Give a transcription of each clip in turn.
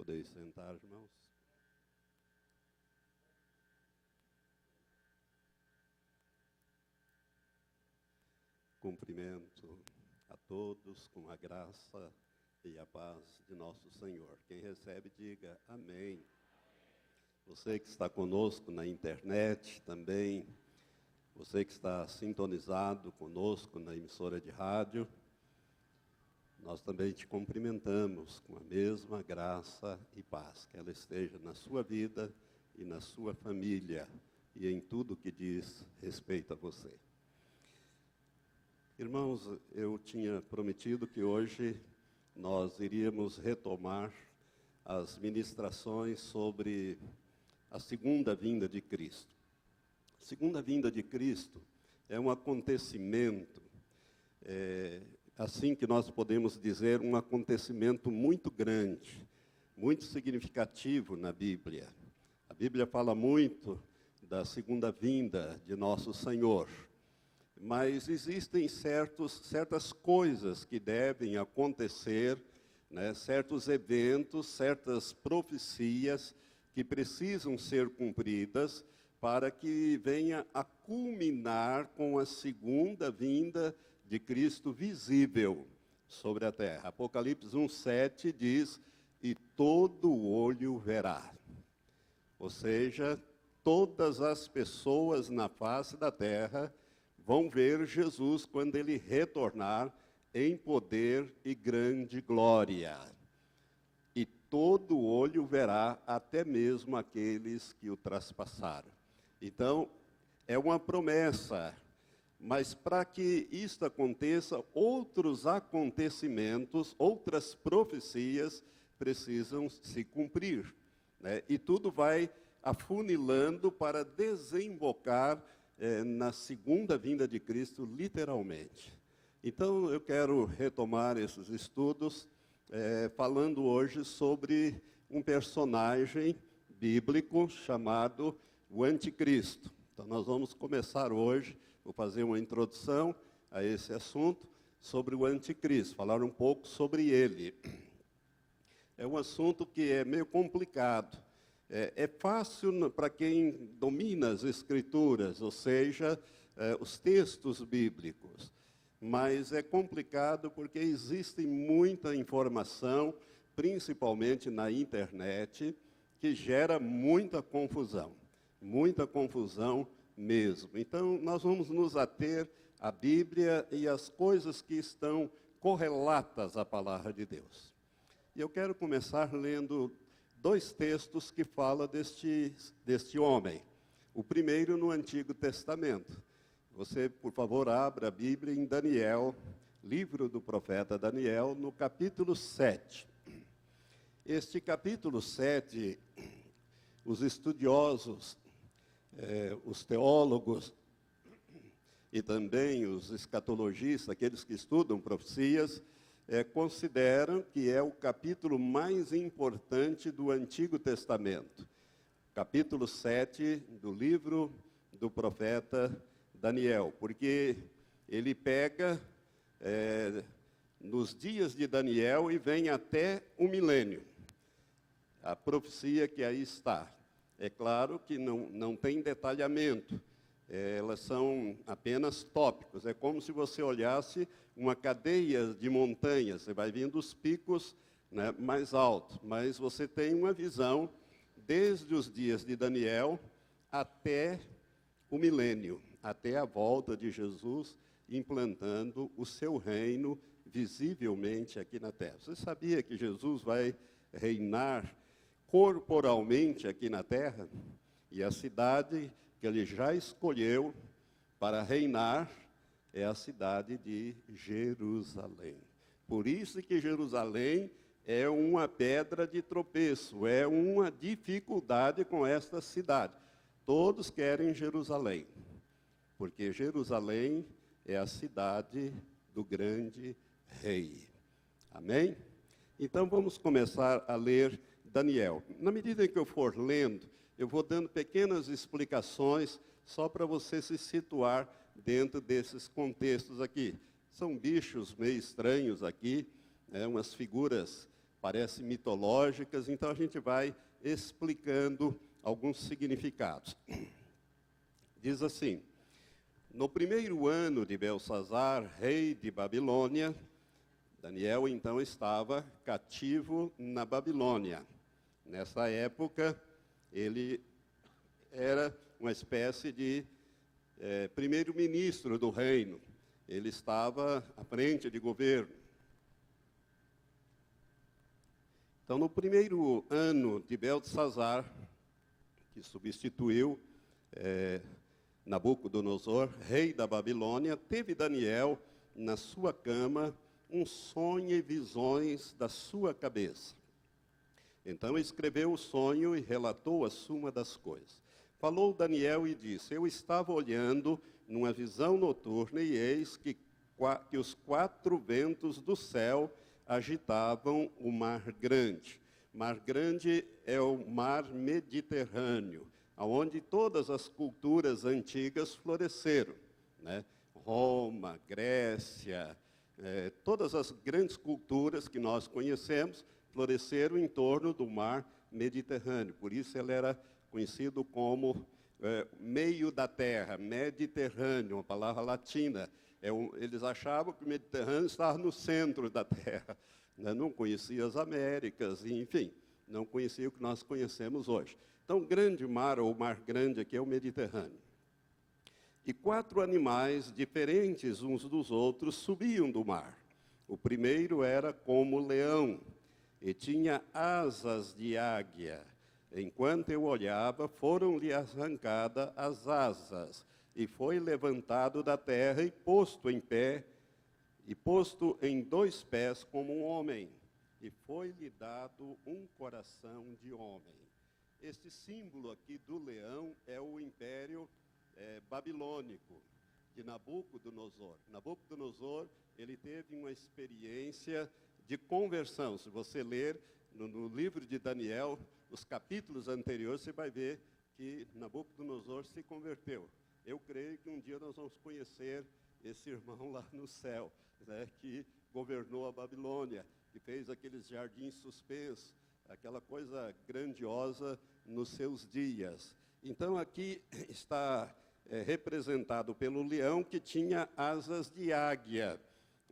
Podeis sentar, irmãos. Cumprimento a todos com a graça e a paz de nosso Senhor. Quem recebe, diga amém. Você que está conosco na internet também, você que está sintonizado conosco na emissora de rádio, nós também te cumprimentamos com a mesma graça e paz, que ela esteja na sua vida e na sua família e em tudo que diz respeito a você. Irmãos, eu tinha prometido que hoje nós iríamos retomar as ministrações sobre a segunda vinda de Cristo. A segunda vinda de Cristo é um acontecimento, assim que nós podemos dizer, um acontecimento muito grande, muito significativo na Bíblia. A Bíblia fala muito da segunda vinda de nosso Senhor, mas existem certas coisas que devem acontecer, né, certos eventos, certas profecias que precisam ser cumpridas para que venha a culminar com a segunda vinda de Cristo visível sobre a terra. Apocalipse 1:7 diz, e todo olho verá. Ou seja, todas as pessoas na face da terra vão ver Jesus quando ele retornar em poder e grande glória. E todo olho verá, até mesmo aqueles que o traspassaram. Então, é uma promessa, mas para que isto aconteça, outros acontecimentos, outras profecias precisam se cumprir, né? E tudo vai afunilando para desembocar na segunda vinda de Cristo, literalmente. Então, eu quero retomar esses estudos, falando hoje sobre um personagem bíblico chamado o Anticristo. Então, nós vamos começar hoje, vou fazer uma introdução a esse assunto, sobre o Anticristo, falar um pouco sobre ele. É um assunto que é meio complicado. É fácil para quem domina as Escrituras, ou seja, os textos bíblicos, mas é complicado porque existe muita informação, principalmente na internet, que gera muita confusão mesmo. Então, nós vamos nos ater à Bíblia e às coisas que estão correlatas à palavra de Deus. E eu quero começar lendo dois textos que falam deste homem. O primeiro no Antigo Testamento. Você, por favor, abra a Bíblia em Daniel, livro do profeta Daniel, no capítulo 7. Este capítulo 7, os estudiosos, os teólogos e também os escatologistas, aqueles que estudam profecias, consideram que é o capítulo mais importante do Antigo Testamento. Capítulo 7 do livro do profeta Daniel, porque ele pega nos dias de Daniel e vem até o milênio. A profecia que aí está. É claro que não tem detalhamento. Elas são apenas tópicos. É como se você olhasse uma cadeia de montanhas. Você vai vendo os picos, né, mais altos. Mas você tem uma visão desde os dias de Daniel até o milênio, até a volta de Jesus, implantando o seu reino visivelmente aqui na terra. Você sabia que Jesus vai reinar corporalmente aqui na terra? E a cidade que ele já escolheu para reinar é a cidade de Jerusalém. Por isso que Jerusalém é uma pedra de tropeço, é uma dificuldade com esta cidade. Todos querem Jerusalém, porque Jerusalém é a cidade do grande rei. Amém? Então vamos começar a ler Daniel. Na medida em que eu for lendo, eu vou dando pequenas explicações, só para você se situar dentro desses contextos aqui. São bichos meio estranhos aqui, umas figuras parecem mitológicas, então a gente vai explicando alguns significados. Diz assim: no primeiro ano de Belsazar, rei de Babilônia, Daniel então estava cativo na Babilônia. Nessa época, ele era uma espécie de primeiro-ministro do reino. Ele estava à frente de governo. Então, no primeiro ano de Belsazar, que substituiu Nabucodonosor, rei da Babilônia, teve Daniel na sua cama um sonho e visões da sua cabeça. Então escreveu o sonho e relatou a suma das coisas. Falou Daniel e disse: eu estava olhando numa visão noturna e eis que os 4 ventos do céu agitavam o mar grande. Mar grande é o mar Mediterrâneo, onde todas as culturas antigas floresceram, né? Roma, Grécia, todas as grandes culturas que nós conhecemos floresceram em torno do mar Mediterrâneo. Por isso ele era conhecido como meio da terra, Mediterrâneo, uma palavra latina. Eles achavam que o Mediterrâneo estava no centro da terra, né? Não conhecia as Américas, enfim, não conhecia o que nós conhecemos hoje. Então, o grande mar, ou mar grande aqui, é o Mediterrâneo. E 4 animais diferentes uns dos outros subiam do mar. O primeiro era como leão, e tinha asas de águia. Enquanto eu olhava, foram-lhe arrancadas as asas, e foi levantado da terra e posto em pé, e posto em 2 pés como um homem, e foi-lhe dado um coração de homem. Este símbolo aqui do leão é o império babilônico de Nabucodonosor. Nabucodonosor, ele teve uma experiência de conversão. Se você ler no livro de Daniel, os capítulos anteriores, você vai ver que Nabucodonosor se converteu. Eu creio que um dia nós vamos conhecer esse irmão lá no céu, né, que governou a Babilônia, que fez aqueles jardins suspensos, aquela coisa grandiosa nos seus dias. Então, aqui está representado pelo leão que tinha asas de águia,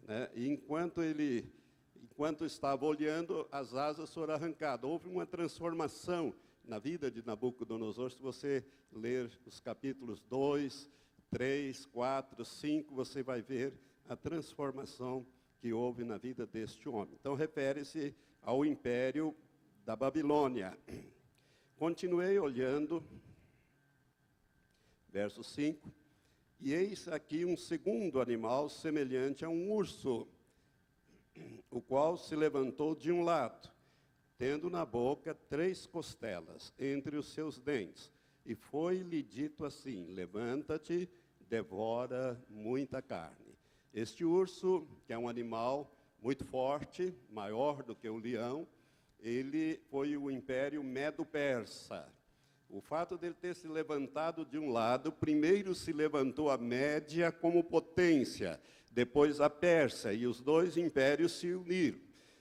né? E enquanto estava olhando, as asas foram arrancadas. Houve uma transformação na vida de Nabucodonosor. Se você ler os capítulos 2, 3, 4, 5, você vai ver a transformação que houve na vida deste homem. Então, refere-se ao império da Babilônia. Continuei olhando, verso 5, e eis aqui um segundo animal semelhante a um urso, o qual se levantou de um lado, tendo na boca 3 costelas entre os seus dentes, e foi-lhe dito assim: levanta-te, devora muita carne. Este urso, que é um animal muito forte, maior do que o leão, ele foi o império Medo-Persa. O fato dele ter se levantado de um lado, primeiro se levantou a Média como potência, depois a Pérsia, e os 2 impérios se uniram.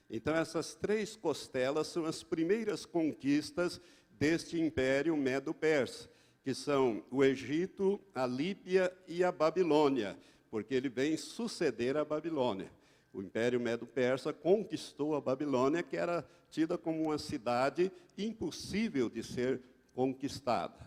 Então, essas 3 costelas são as primeiras conquistas deste império Medo-Persa, que são o Egito, a Líbia e a Babilônia, porque ele vem suceder a Babilônia. O Império Medo-Persa conquistou a Babilônia, que era tida como uma cidade impossível de ser conquistada.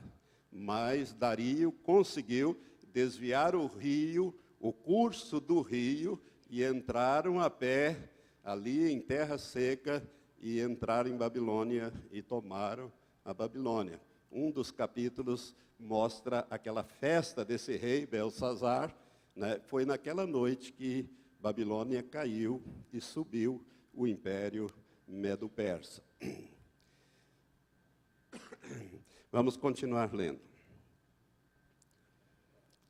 Mas Dario conseguiu desviar o rio, o curso do rio, e entraram a pé ali em terra seca, e entraram em Babilônia e tomaram a Babilônia. Um dos capítulos mostra aquela festa desse rei, Belsazar, né? Foi naquela noite que Babilônia caiu e subiu o império Medo-Persa. Vamos continuar lendo.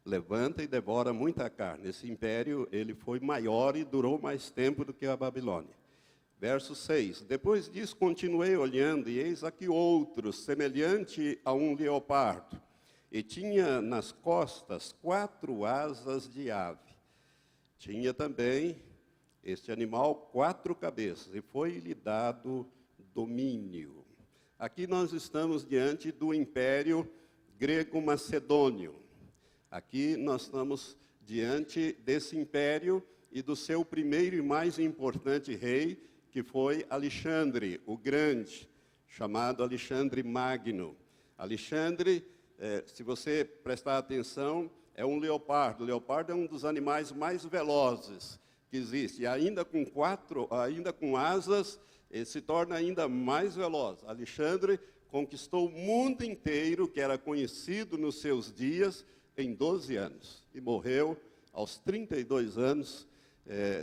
Levanta e devora muita carne. Esse império, ele foi maior e durou mais tempo do que a Babilônia. Verso 6. Depois disso, continuei olhando, e eis aqui outro, semelhante a um leopardo, e tinha nas costas 4 asas de ave. Tinha também este animal 4 cabeças, e foi-lhe dado domínio. Aqui nós estamos diante do Império Grego-Macedônio. Aqui nós estamos diante desse império e do seu primeiro e mais importante rei, que foi Alexandre o Grande, chamado Alexandre Magno. Alexandre, se você prestar atenção, é um leopardo. O leopardo é um dos animais mais velozes que existe. E ainda com asas, ele se torna ainda mais veloz. Alexandre conquistou o mundo inteiro, que era conhecido nos seus dias, em 12 anos. E morreu aos 32 anos,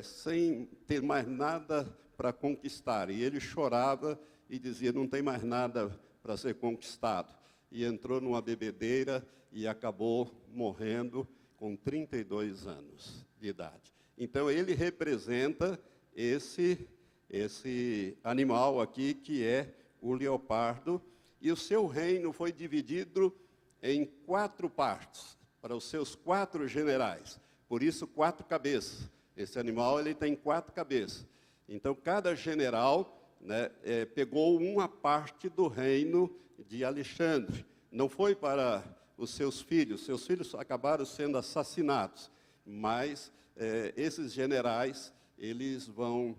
sem ter mais nada para conquistar. E ele chorava e dizia, não tem mais nada para ser conquistado. E entrou numa bebedeira e acabou morrendo com 32 anos de idade. Então, ele representa esse animal aqui, que é o leopardo, e o seu reino foi dividido em 4 partes, para os seus 4 generais. Por isso, 4 cabeças. Esse animal ele tem 4 cabeças. Então, cada general, né, pegou uma parte do reino de Alexandre. Não foi para os seus filhos acabaram sendo assassinados, mas esses generais, eles vão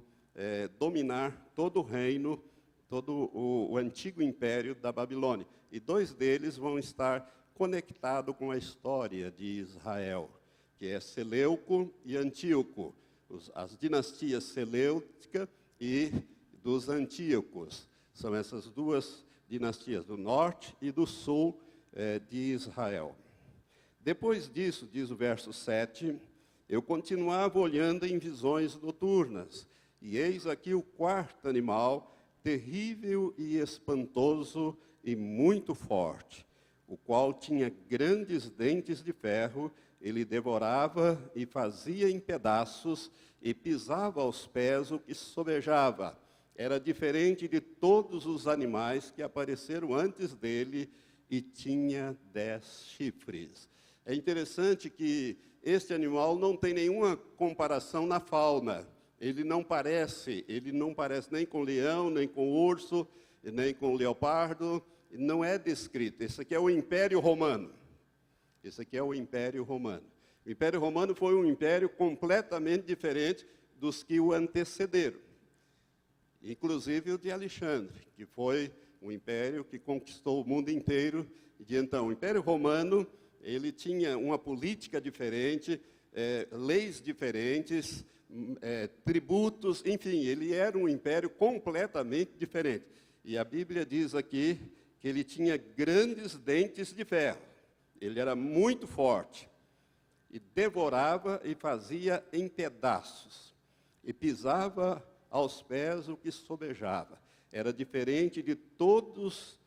dominar todo o reino, todo o antigo império da Babilônia. E 2 deles vão estar conectados com a história de Israel, que é Seleuco e Antíoco, as dinastias Seleucica e dos Antíocos. São essas 2 dinastias, do norte e do sul de Israel. Depois disso, diz o verso 7, eu continuava olhando em visões noturnas, e eis aqui o 4º animal, terrível e espantoso e muito forte, o qual tinha grandes dentes de ferro, ele devorava e fazia em pedaços, e pisava aos pés o que sobejava. Era diferente de todos os animais que apareceram antes dele, e tinha 10 chifres. É interessante que este animal não tem nenhuma comparação na fauna. Ele não parece nem com leão, nem com urso, nem com leopardo. Não é descrito. Esse aqui é o Império Romano. Esse aqui é o Império Romano. O Império Romano foi um império completamente diferente dos que o antecederam. Inclusive o de Alexandre, que foi um império que conquistou o mundo inteiro. E então, o Império Romano, ele tinha uma política diferente, leis diferentes, tributos, enfim, ele era um império completamente diferente. E a Bíblia diz aqui que ele tinha grandes dentes de ferro. Ele era muito forte. E devorava e fazia em pedaços. E pisava aos pés o que sobejava. Era diferente de todos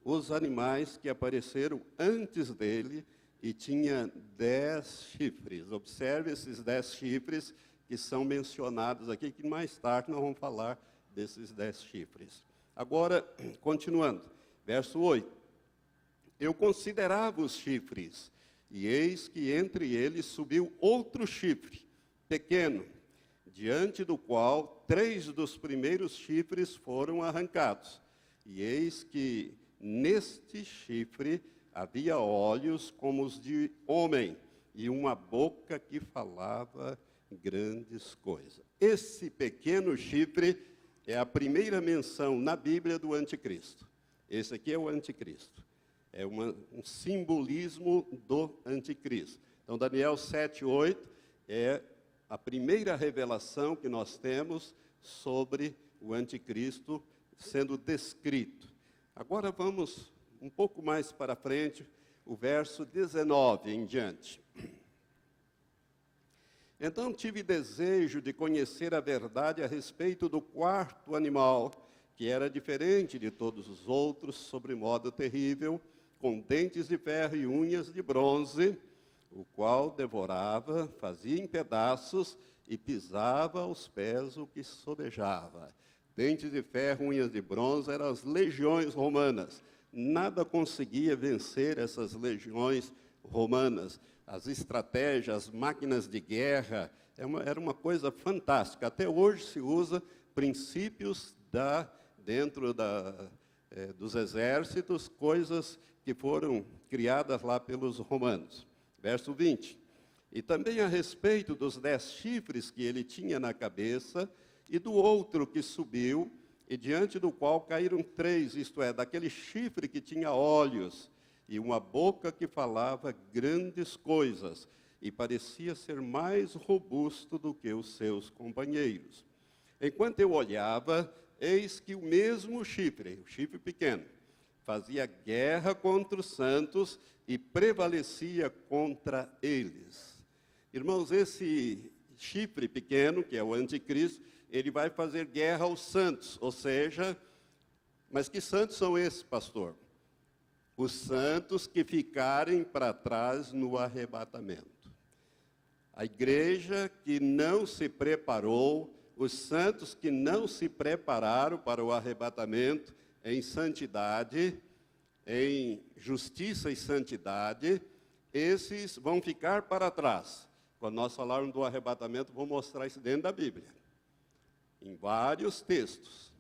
os animais que apareceram antes dele, e tinha 10 chifres. Observe esses 10 chifres que são mencionados aqui, que mais tarde nós vamos falar desses 10 chifres. Agora, continuando, verso 8. Eu considerava os chifres, e eis que entre eles subiu outro chifre, pequeno, diante do qual 3 dos primeiros chifres foram arrancados. E eis que neste chifre havia olhos como os de homem, e uma boca que falava grandes coisas. Esse pequeno chifre é a primeira menção na Bíblia do anticristo. Esse aqui é o anticristo. É um simbolismo do anticristo. Então, Daniel 7:8 é a primeira revelação que nós temos sobre o anticristo sendo descrito. Agora vamos um pouco mais para frente, o verso 19 em diante. Então tive desejo de conhecer a verdade a respeito do 4º animal, que era diferente de todos os outros, sobremodo terrível, com dentes de ferro e unhas de bronze, o qual devorava, fazia em pedaços e pisava aos pés o que sobejava. Dentes de ferro, unhas de bronze eram as legiões romanas. Nada conseguia vencer essas legiões romanas. As estratégias, as máquinas de guerra Era uma coisa fantástica. Até hoje se usa princípios dentro dos exércitos, coisas que foram criadas lá pelos romanos. Verso 20. E também a respeito dos 10 chifres que ele tinha na cabeça, e do outro que subiu, e diante do qual caíram 3, isto é, daquele chifre que tinha olhos, e uma boca que falava grandes coisas, e parecia ser mais robusto do que os seus companheiros. Enquanto eu olhava, eis que o mesmo chifre, o chifre pequeno, fazia guerra contra os santos e prevalecia contra eles. Irmãos, esse chifre pequeno, que é o anticristo, ele vai fazer guerra aos santos, ou seja, mas que santos são esses, pastor? Os santos que ficarem para trás no arrebatamento. A igreja que não se preparou, os santos que não se prepararam para o arrebatamento em santidade, em justiça e santidade, esses vão ficar para trás. Quando nós falarmos do arrebatamento, vou mostrar isso dentro da Bíblia. Em vários textos.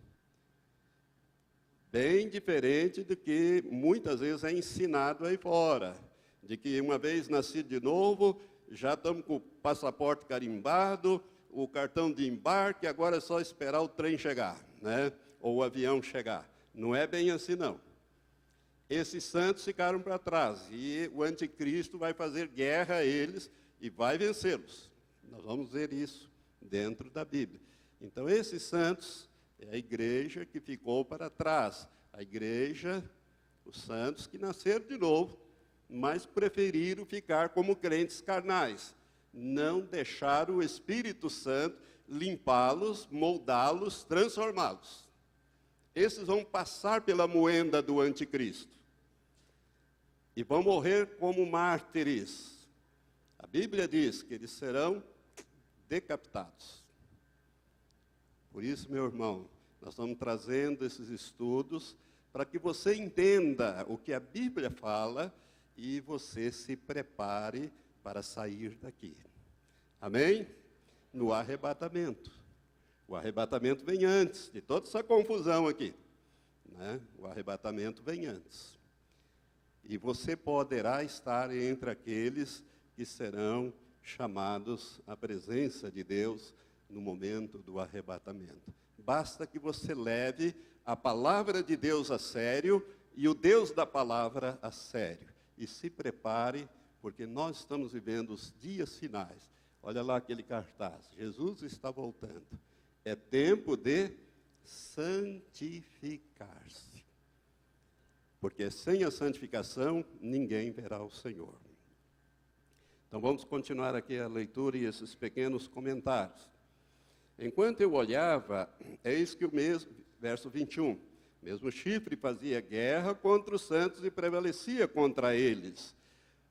Bem diferente do que muitas vezes é ensinado aí fora. De que uma vez nascido de novo, já estamos com o passaporte carimbado, o cartão de embarque, agora é só esperar o trem chegar, né? Ou o avião chegar. Não é bem assim, não. Esses santos ficaram para trás, e o anticristo vai fazer guerra a eles e vai vencê-los. Nós vamos ver isso dentro da Bíblia. Então, esses santos é a igreja que ficou para trás. A igreja, os santos que nasceram de novo, mas preferiram ficar como crentes carnais. Não deixaram o Espírito Santo limpá-los, moldá-los, transformá-los. Esses vão passar pela moenda do anticristo. E vão morrer como mártires. A Bíblia diz que eles serão decapitados. Por isso, meu irmão, nós estamos trazendo esses estudos para que você entenda o que a Bíblia fala e você se prepare para sair daqui. Amém? No arrebatamento. O arrebatamento vem antes de toda essa confusão aqui, né? O arrebatamento vem antes. E você poderá estar entre aqueles que serão chamados à presença de Deus no momento do arrebatamento. Basta que você leve a palavra de Deus a sério e o Deus da palavra a sério. E se prepare, porque nós estamos vivendo os dias finais. Olha lá aquele cartaz, Jesus está voltando. É tempo de santificar-se. Porque sem a santificação, ninguém verá o Senhor. Então vamos continuar aqui a leitura e esses pequenos comentários. Enquanto eu olhava, eis que o mesmo, verso 21, mesmo chifre fazia guerra contra os santos e prevalecia contra eles,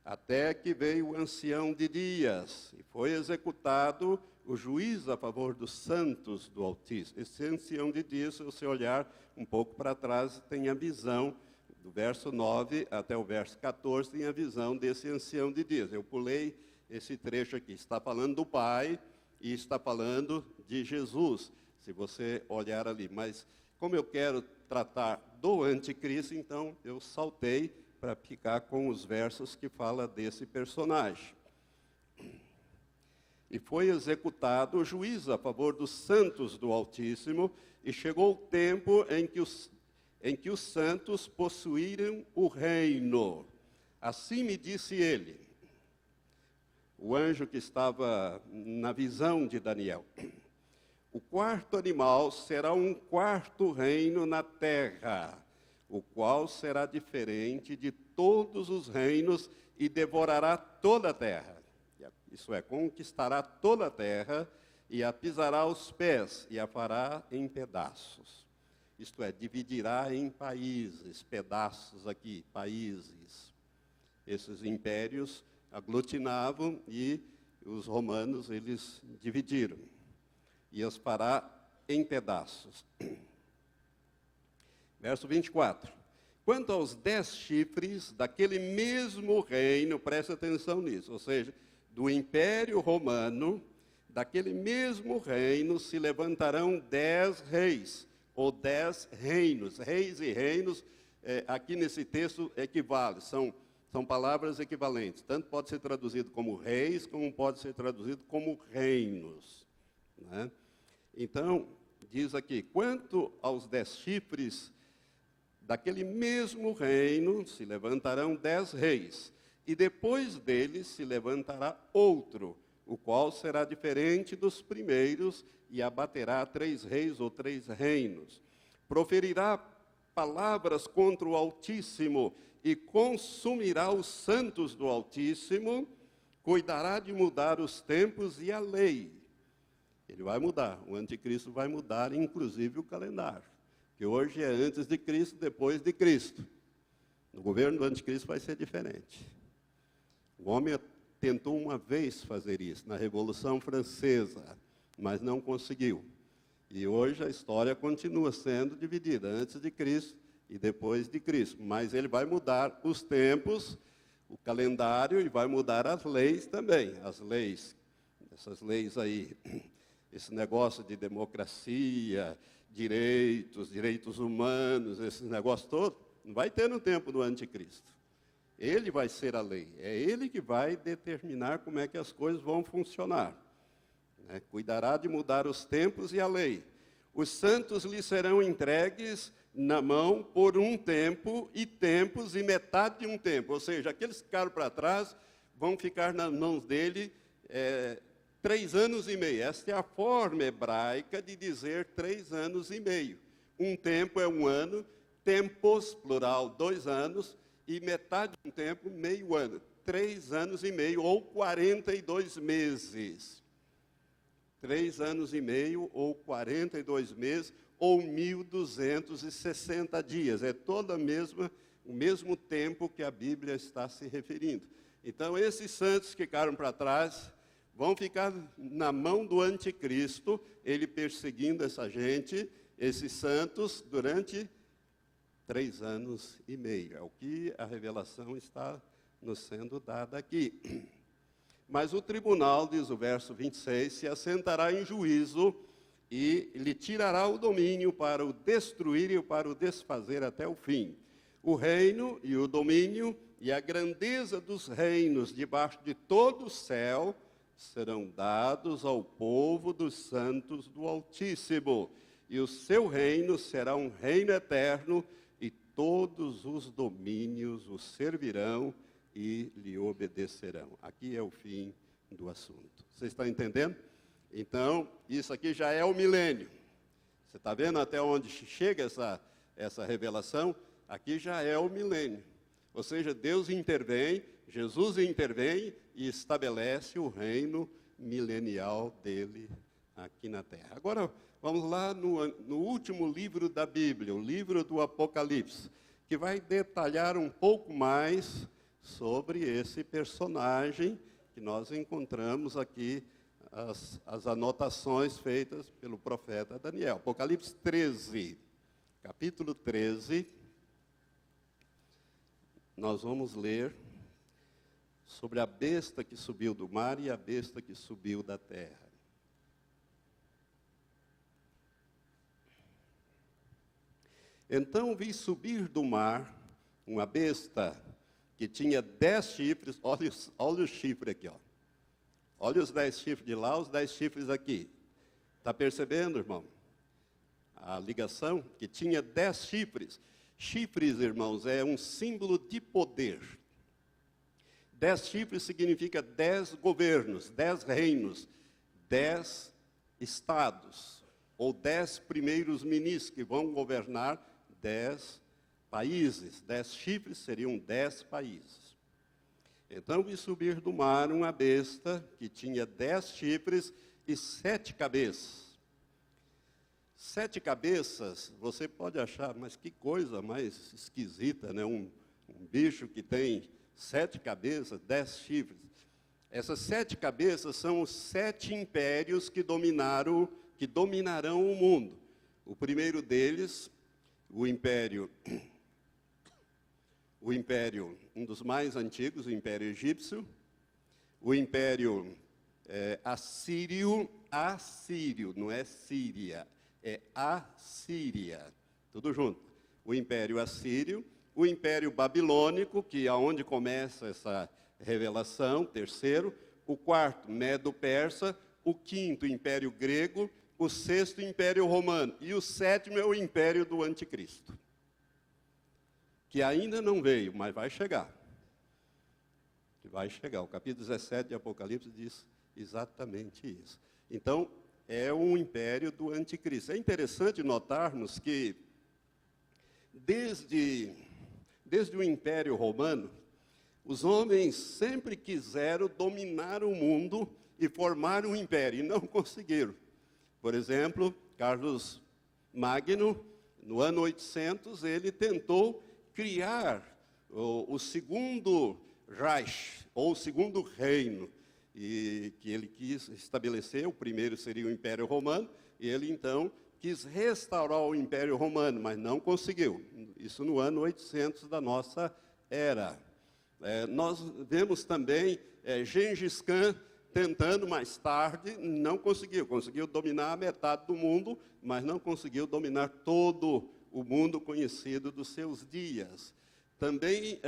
até que veio o ancião de dias, e foi executado o juízo a favor dos santos do Altíssimo. Esse ancião de dias, se você olhar um pouco para trás, tem a visão, do verso 9 até o verso 14, tem a visão desse ancião de dias. Eu pulei esse trecho aqui, está falando do Pai, e está falando de Jesus, se você olhar ali. Mas, como eu quero tratar do anticristo, então eu saltei para ficar com os versos que fala desse personagem. E foi executado o juízo a favor dos santos do Altíssimo, e chegou o tempo em que os santos possuíram o reino. Assim me disse ele, o anjo que estava na visão de Daniel. O quarto animal será um quarto reino na terra, o qual será diferente de todos os reinos e devorará toda a terra. Isso é, conquistará toda a terra e a pisará aos pés e a fará em pedaços. Isto é, dividirá em países, pedaços aqui, países. Esses impérios aglutinavam e os romanos, eles dividiram. E os fará em pedaços. Verso 24. Quanto aos 10 chifres daquele mesmo reino, preste atenção nisso, ou seja, do Império Romano, daquele mesmo reino se levantarão 10 reis, ou 10 reinos. Reis e reinos, aqui nesse texto, equivale, são palavras equivalentes. Tanto pode ser traduzido como reis, como pode ser traduzido como reinos, né? Então, diz aqui, quanto aos 10 chifres, daquele mesmo reino se levantarão 10 reis, e depois deles se levantará outro, o qual será diferente dos primeiros, e abaterá 3 reis ou 3 reinos. Proferirá palavras contra o Altíssimo, e consumirá os santos do Altíssimo, cuidará de mudar os tempos e a lei. Ele vai mudar, o anticristo vai mudar, inclusive o calendário, que hoje é antes de Cristo, depois de Cristo. No governo do anticristo vai ser diferente. O homem tentou uma vez fazer isso, na Revolução Francesa, mas não conseguiu. E hoje a história continua sendo dividida, antes de Cristo e depois de Cristo. Mas ele vai mudar os tempos, o calendário, e vai mudar as leis também. As leis, essas leis aí, esse negócio de democracia, direitos humanos, esse negócio todo, não vai ter no tempo do anticristo. Ele vai ser a lei, é ele que vai determinar como é que as coisas vão funcionar, né? Cuidará de mudar os tempos e a lei. Os santos lhe serão entregues na mão por um tempo, e tempos, e metade de um tempo. Ou seja, aqueles que ficaram para trás vão ficar nas mãos dele 3 anos e meio. Esta é a forma hebraica de dizer 3 anos e meio. Um tempo é 1 ano, tempos, plural, 2 anos, e metade de um tempo, meio ano. 3 anos e meio, ou 42 meses. 3 anos e meio, ou 42 meses, ou 1.260 dias. É todo o mesmo tempo que a Bíblia está se referindo. Então, esses santos que ficaram para trás vão ficar na mão do anticristo, ele perseguindo essa gente, esses santos, durante 3 anos e meio. É o que a revelação está nos sendo dada aqui. Mas o tribunal, diz o verso 26, se assentará em juízo e lhe tirará o domínio para o destruir e para o desfazer até o fim. O reino e o domínio e a grandeza dos reinos debaixo de todo o céu serão dados ao povo dos santos do Altíssimo. E o seu reino será um reino eterno, e todos os domínios o servirão e lhe obedecerão. Aqui é o fim do assunto. Você está entendendo? Então, isso aqui já é o milênio. Você está vendo até onde chega essa revelação? Aqui já é o milênio. Ou seja, Deus intervém, Jesus intervém e estabelece o reino milenial dele aqui na terra. Agora, vamos lá no último livro da Bíblia, o livro do Apocalipse, que vai detalhar um pouco mais sobre esse personagem que nós encontramos aqui, as anotações feitas pelo profeta Daniel. Apocalipse 13, capítulo 13, nós vamos ler sobre a besta que subiu do mar e a besta que subiu da terra. Então vi subir do mar uma besta que tinha 10 chifres, olha o chifre aqui, ó. Olha os 10 chifres de lá, os 10 chifres aqui. Está percebendo, irmão? A ligação que tinha 10 chifres. Chifres, irmãos, é um símbolo de poder. 10 chifres significa 10 governos, 10 reinos, 10 estados, ou 10 primeiros ministros que vão governar 10 países. 10 chifres seriam 10 países. Então vi subir do mar uma besta que tinha 10 chifres e 7 cabeças. 7 cabeças, você pode achar, mas que coisa mais esquisita, né? Um bicho que tem 7 cabeças, 10 chifres. Essas 7 cabeças são os 7 impérios que dominarão o mundo. O primeiro deles, o império, um dos mais antigos, o Império Egípcio, o Império assírio, não é Síria, é Assíria, tudo junto. O Império Assírio, o Império Babilônico, que é onde começa essa revelação, terceiro, o quarto, Medo-Persa, o quinto, Império Grego, o sexto, Império Romano, e o sétimo é o Império do Anticristo, que ainda não veio, mas vai chegar. Vai chegar. O capítulo 17 de Apocalipse diz exatamente isso. Então, é o império do Anticristo. É interessante notarmos que, desde o Império Romano, os homens sempre quiseram dominar o mundo e formar um império, e não conseguiram. Por exemplo, Carlos Magno, no ano 800, ele tentou criar o segundo Reich, ou o segundo reino, e que ele quis estabelecer. O primeiro seria o Império Romano, e ele então quis restaurar o Império Romano, mas não conseguiu. Isso no ano 800 da nossa era. Nós vemos também Gengis Khan tentando mais tarde, não conseguiu. Conseguiu dominar a metade do mundo, mas não conseguiu dominar todo o mundo conhecido dos seus dias. Também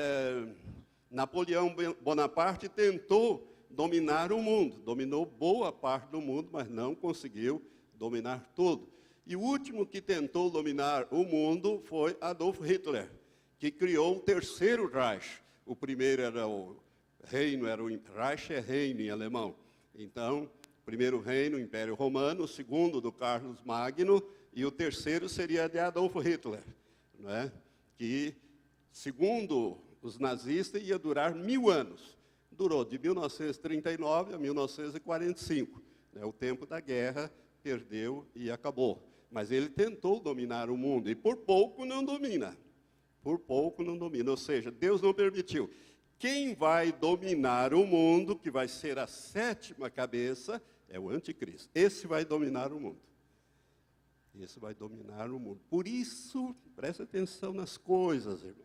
Napoleão Bonaparte tentou dominar o mundo, dominou boa parte do mundo, mas não conseguiu dominar tudo. E o último que tentou dominar o mundo foi Adolf Hitler, que criou o terceiro Reich. O primeiro era o reino, Reich é reino em alemão. Então, o primeiro reino, o Império Romano, o segundo do Carlos Magno, e o terceiro seria de Adolf Hitler, né? Que, segundo os nazistas, ia durar 1000 anos. Durou de 1939 a 1945. Né? O tempo da guerra, perdeu e acabou. Mas ele tentou dominar o mundo, e por pouco não domina. Por pouco não domina, ou seja, Deus não permitiu. Quem vai dominar o mundo, que vai ser a sétima cabeça, é o Anticristo. Esse vai dominar o mundo. Esse vai dominar o mundo. Por isso, preste atenção nas coisas, irmãos.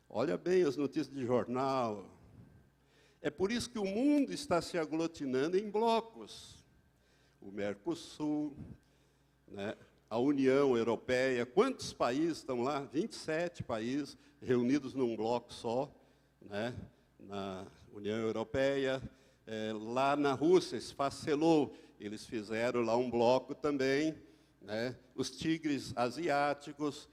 Olha bem as notícias de jornal. É por isso que o mundo está se aglutinando em blocos. O Mercosul, né? A União Europeia, quantos países estão lá? 27 países reunidos num bloco só, né? Na União Europeia. Lá na Rússia, esfacelou, eles fizeram lá um bloco também, né? Os tigres asiáticos,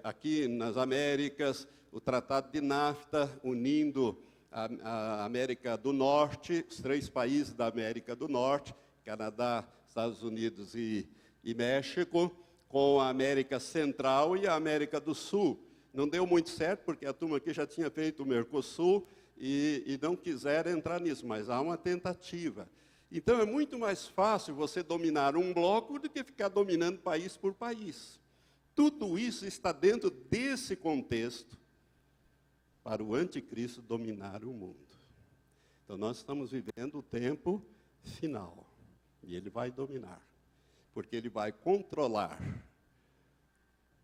aqui nas Américas, o Tratado de NAFTA, unindo a América do Norte, os 3 países da América do Norte, Canadá, Estados Unidos e México, com a América Central e a América do Sul. Não deu muito certo, porque a turma aqui já tinha feito o Mercosul e não quiseram entrar nisso, mas há uma tentativa. Então, é muito mais fácil você dominar um bloco do que ficar dominando país por país. Tudo isso está dentro desse contexto para o anticristo dominar o mundo. Então, nós estamos vivendo o tempo final, e ele vai dominar. Porque ele vai controlar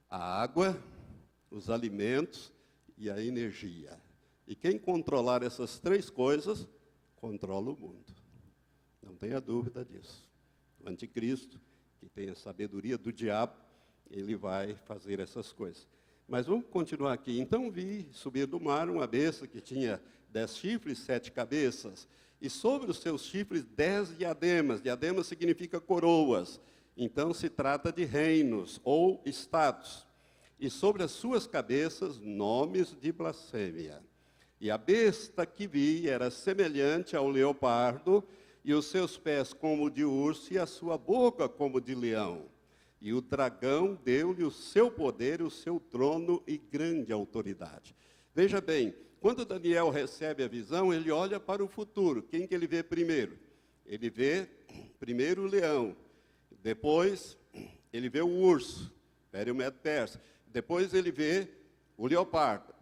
a água, os alimentos e a energia. E quem controlar essas 3 coisas, controla o mundo. Não tenha dúvida disso. O anticristo, que tem a sabedoria do diabo, ele vai fazer essas coisas. Mas vamos continuar aqui. Então vi subir do mar uma besta que tinha 10 chifres, 7 cabeças, e sobre os seus chifres 10 diademas. Diademas significa coroas. Então, se trata de reinos ou estados. E sobre as suas cabeças, nomes de blasfêmia. E a besta que vi era semelhante ao leopardo, e os seus pés como de urso, e a sua boca como de leão. E o dragão deu-lhe o seu poder, o seu trono e grande autoridade. Veja bem, quando Daniel recebe a visão, ele olha para o futuro. Quem que ele vê primeiro? Ele vê primeiro o leão. Depois, ele vê o urso, Império Medo-Persa. Depois, ele vê o leopardo.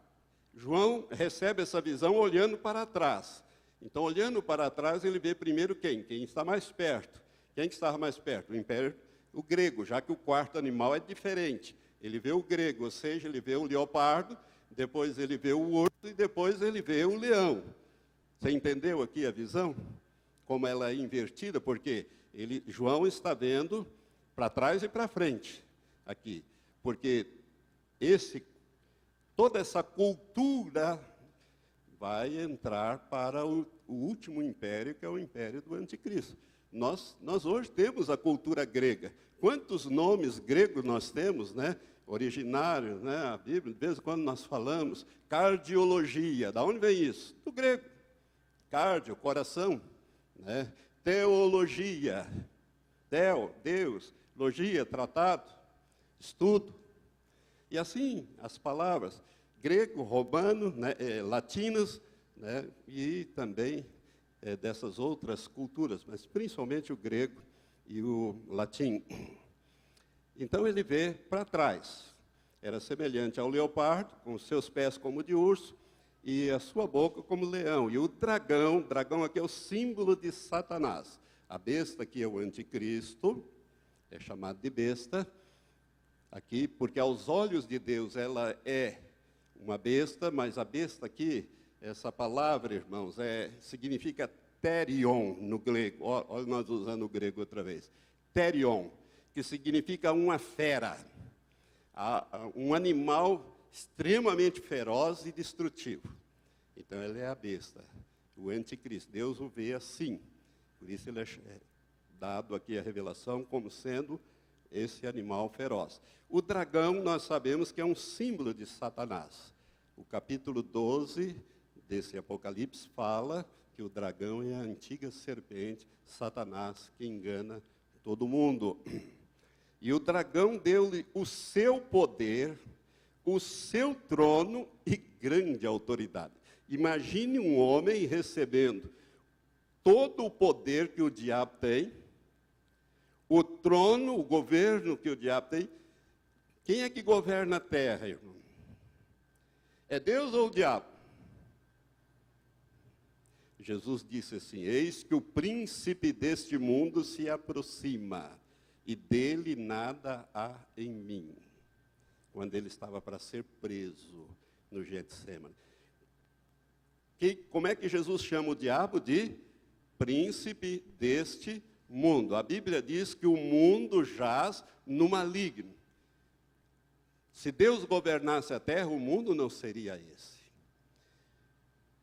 João recebe essa visão olhando para trás. Então, olhando para trás, ele vê primeiro quem? Quem está mais perto. Quem que estava mais perto? O grego, já que o quarto animal é diferente. Ele vê o grego, ou seja, ele vê o leopardo, depois ele vê o urso e depois ele vê o leão. Você entendeu aqui a visão? como ela é invertida, porque João está vendo para trás e para frente aqui, porque toda essa cultura vai entrar para o último império, que é o império do anticristo. Nós hoje temos a cultura grega. Quantos nomes gregos nós temos, né? Originários, né? A Bíblia, de vez em quando nós falamos, cardiologia, da onde vem isso? Do grego. Cardio, coração, né? Teologia, Deus, logia, tratado, estudo. E assim, as palavras grego, romano, né, latinas, né, e também dessas outras culturas, mas principalmente o grego e o latim. Então ele vê para trás. Era semelhante ao leopardo, com os seus pés como de urso, e a sua boca como leão. E o dragão aqui é o símbolo de Satanás. A besta aqui é o anticristo, é chamado de besta, aqui, porque aos olhos de Deus ela é uma besta, mas a besta aqui, essa palavra, irmãos, significa terion no grego. Olha nós usando o grego outra vez. Terion, que significa uma fera, um animal extremamente feroz e destrutivo. Então, ele é a besta, o anticristo. Deus o vê assim. Por isso, ele é dado aqui a revelação como sendo esse animal feroz. O dragão, nós sabemos que é um símbolo de Satanás. O capítulo 12 desse Apocalipse fala que o dragão é a antiga serpente, Satanás, que engana todo mundo. E o dragão deu-lhe o seu poder, o seu trono e grande autoridade. Imagine um homem recebendo todo o poder que o diabo tem, o trono, o governo que o diabo tem. Quem é que governa a terra, irmão? É Deus ou o diabo? Jesus disse assim: eis que o príncipe deste mundo se aproxima, e dele nada há em mim. Quando ele estava para ser preso no Getsêmani. Como é que Jesus chama o diabo? De príncipe deste mundo. A Bíblia diz que o mundo jaz no maligno. Se Deus governasse a terra, o mundo não seria esse.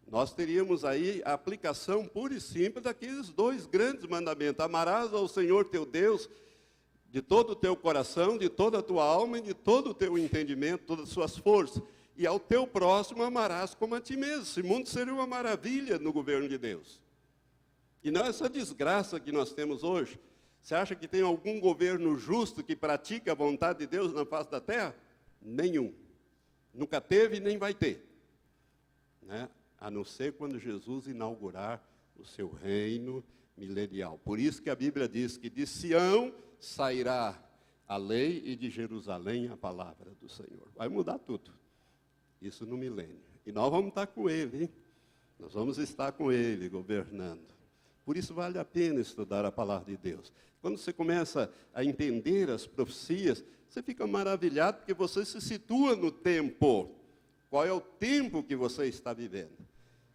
Nós teríamos aí a aplicação pura e simples daqueles dois grandes mandamentos. Amarás ao Senhor teu Deus de todo o teu coração, de toda a tua alma e de todo o teu entendimento, todas as suas forças. E ao teu próximo amarás como a ti mesmo. Esse mundo seria uma maravilha no governo de Deus. E não essa desgraça que nós temos hoje. Você acha que tem algum governo justo que pratique a vontade de Deus na face da terra? Nenhum. Nunca teve e nem vai ter. Né? A não ser quando Jesus inaugurar o seu reino milenial. Por isso que a Bíblia diz que de Sião sairá a lei e de Jerusalém a palavra do Senhor. Vai mudar tudo. Isso no milênio. E nós vamos estar com Ele, hein? Nós vamos estar com Ele governando. Por isso vale a pena estudar a palavra de Deus. Quando você começa a entender as profecias, você fica maravilhado porque você se situa no tempo. Qual é o tempo que você está vivendo?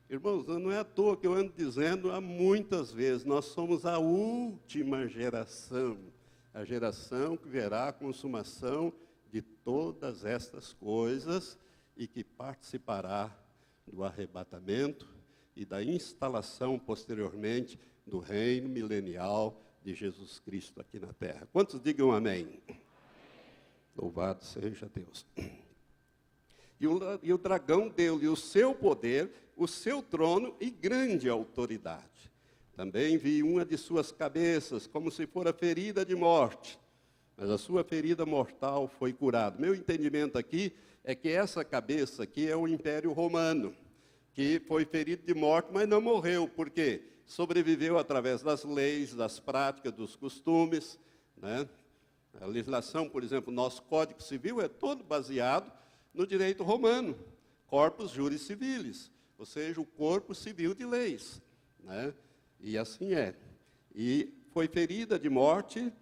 Irmãos, não é à toa que eu ando dizendo há muitas vezes, nós somos a última geração. A geração que verá a consumação de todas estas coisas e que participará do arrebatamento e da instalação posteriormente do reino milenial de Jesus Cristo aqui na terra. Quantos digam amém? Louvado seja Deus. E o dragão deu-lhe o seu poder, o seu trono e grande autoridade. Também vi uma de suas cabeças, como se fora ferida de morte, mas a sua ferida mortal foi curada. Meu entendimento aqui é que essa cabeça aqui é o Império Romano, que foi ferido de morte, mas não morreu. Por quê? Sobreviveu através das leis, das práticas, dos costumes, né? A legislação, por exemplo, nosso Código Civil é todo baseado no direito romano, corpus juris civilis, ou seja, o corpo civil de leis, né? E assim é. E foi ferida de morte,